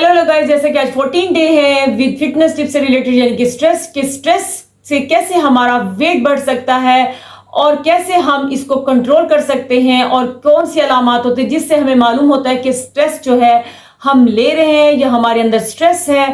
Hello guys, जैसे कि आज 14 डे है विद फिटनेस टिप्स से रिलेटेड, यानी कि स्ट्रेस से कैसे हमारा वेट बढ़ सकता है और कैसे हम इसको कंट्रोल कर सकते हैं और कौन सी अलामात होती है जिससे हमें मालूम होता है कि स्ट्रेस जो है हम ले रहे हैं या हमारे अंदर स्ट्रेस है।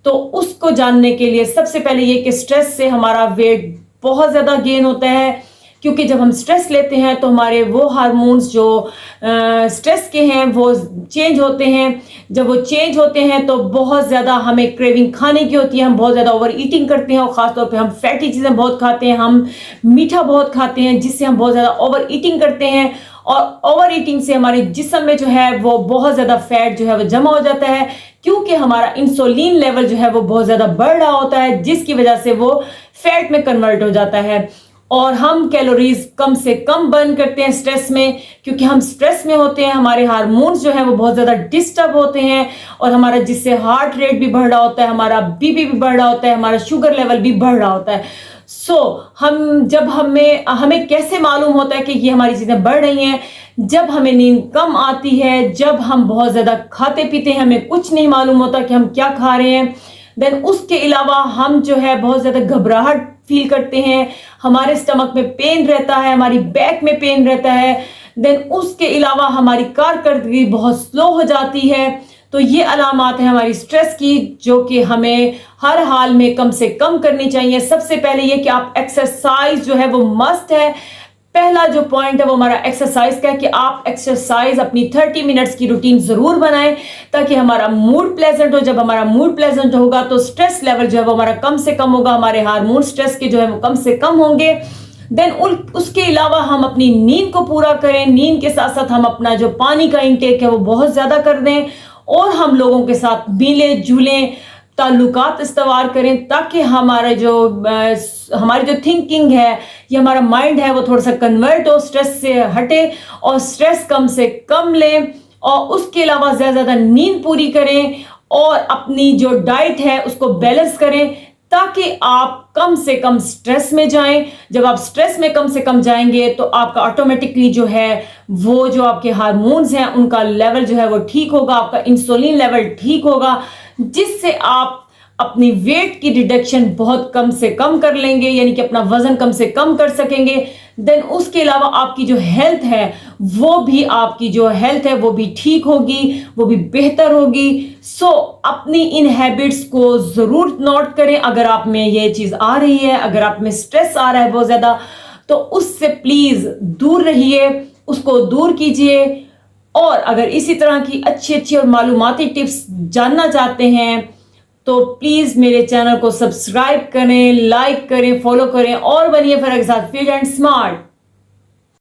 तो उसको जानने के लिए सबसे पहले ये कि स्ट्रेस से हमारा वेट बहुत ज़्यादा गेन होता है, क्योंकि जब हम स्ट्रेस लेते हैं तो हमारे वो हार्मोन्स जो स्ट्रेस के हैं वो चेंज होते हैं। जब वो चेंज होते हैं तो बहुत ज़्यादा हमें क्रेविंग खाने की होती है, हम बहुत ज़्यादा ओवर ईटिंग करते हैं और ख़ासतौर पे हम फैटी चीज़ें बहुत खाते हैं, हम मीठा बहुत खाते हैं, जिससे हम बहुत ज़्यादा ओवर ईटिंग करते हैं। और ओवर ईटिंग से हमारे जिस्म में जो है वो बहुत ज़्यादा फैट जो है वो जमा हो जाता है, क्योंकि हमारा इंसुलिन लेवल जो है वो बहुत ज़्यादा बढ़ रहा होता है, जिसकी वजह से वो फैट में कन्वर्ट हो जाता है। और हम कैलोरीज कम से कम बर्न करते हैं स्ट्रेस में, क्योंकि हम स्ट्रेस में होते हैं, हमारे हार्मोन्स जो है वो बहुत ज़्यादा डिस्टर्ब होते हैं और हमारा जिससे हार्ट रेट भी बढ़ रहा होता है, हमारा बीपी भी बढ़ रहा होता है, हमारा शुगर लेवल भी बढ़ रहा होता है। हमें कैसे मालूम होता है कि ये हमारी चीज़ें बढ़ रही हैं? जब हमें नींद कम आती है, जब हम बहुत ज़्यादा खाते पीते हैं, हमें कुछ नहीं मालूम होता कि हम क्या खा रहे हैं। देन उसके अलावा हम जो है बहुत ज़्यादा घबराहट फील करते हैं, हमारे स्टमक में पेन रहता है, हमारी बैक में पेन रहता है। देन उसके अलावा हमारी कारकर्दगी बहुत स्लो हो जाती है। तो ये अलामात है हमारी स्ट्रेस की, जो कि हमें हर हाल में कम से कम करनी चाहिए। सबसे पहले ये कि आप एक्सरसाइज जो है वो मस्ट है। पहला जो पॉइंट है वो हमारा एक्सरसाइज का है कि आप एक्सरसाइज अपनी 30 मिनट्स की रूटीन जरूर बनाएं, ताकि हमारा मूड प्लेजेंट हो। जब हमारा मूड प्लेजेंट होगा तो स्ट्रेस लेवल जो है वो हमारा कम से कम होगा, हमारे हार्मोन स्ट्रेस के जो है वो कम से कम होंगे। देन उसके अलावा हम अपनी नींद को पूरा करें, नींद के साथ साथ हम अपना जो पानी का इंटेक है वो बहुत ज्यादा कर दें और हम लोगों के साथ मिले जुले ताल्लुकात इस्तवार करें, ताकि हमारी जो थिंकिंग है या हमारा माइंड है वो थोड़ा सा कन्वर्ट हो, स्ट्रेस से हटे और स्ट्रेस कम से कम लें। और उसके अलावा ज़्यादा नींद पूरी करें और अपनी जो डाइट है उसको बैलेंस करें, ताकि आप कम से कम स्ट्रेस में जाएं। जब आप स्ट्रेस में कम से कम जाएंगे तो आपका ऑटोमेटिकली जो है वो जो आपके हार्मोन्स हैं उनका लेवल जो है वो ठीक होगा, आपका इंसुलिन लेवल ठीक होगा, जिससे आप अपनी वेट की रिडक्शन बहुत कम से कम कर लेंगे, यानी कि अपना वजन कम से कम कर सकेंगे। देन उसके अलावा आपकी जो हेल्थ है वो भी ठीक होगी, वो भी बेहतर होगी। अपनी इन हैबिट्स को जरूर नोट करें। अगर आप में ये चीज आ रही है, अगर आप में स्ट्रेस आ रहा है बहुत ज्यादा, तो उससे प्लीज दूर रहिए, उसको दूर कीजिए। और अगर इसी तरह की अच्छी और मालूमाती टिप्स जानना चाहते हैं तो प्लीज मेरे चैनल को सब्सक्राइब करें, लाइक करें, फॉलो करें और बनिए फर्क के साथ फिट एंड स्मार्ट।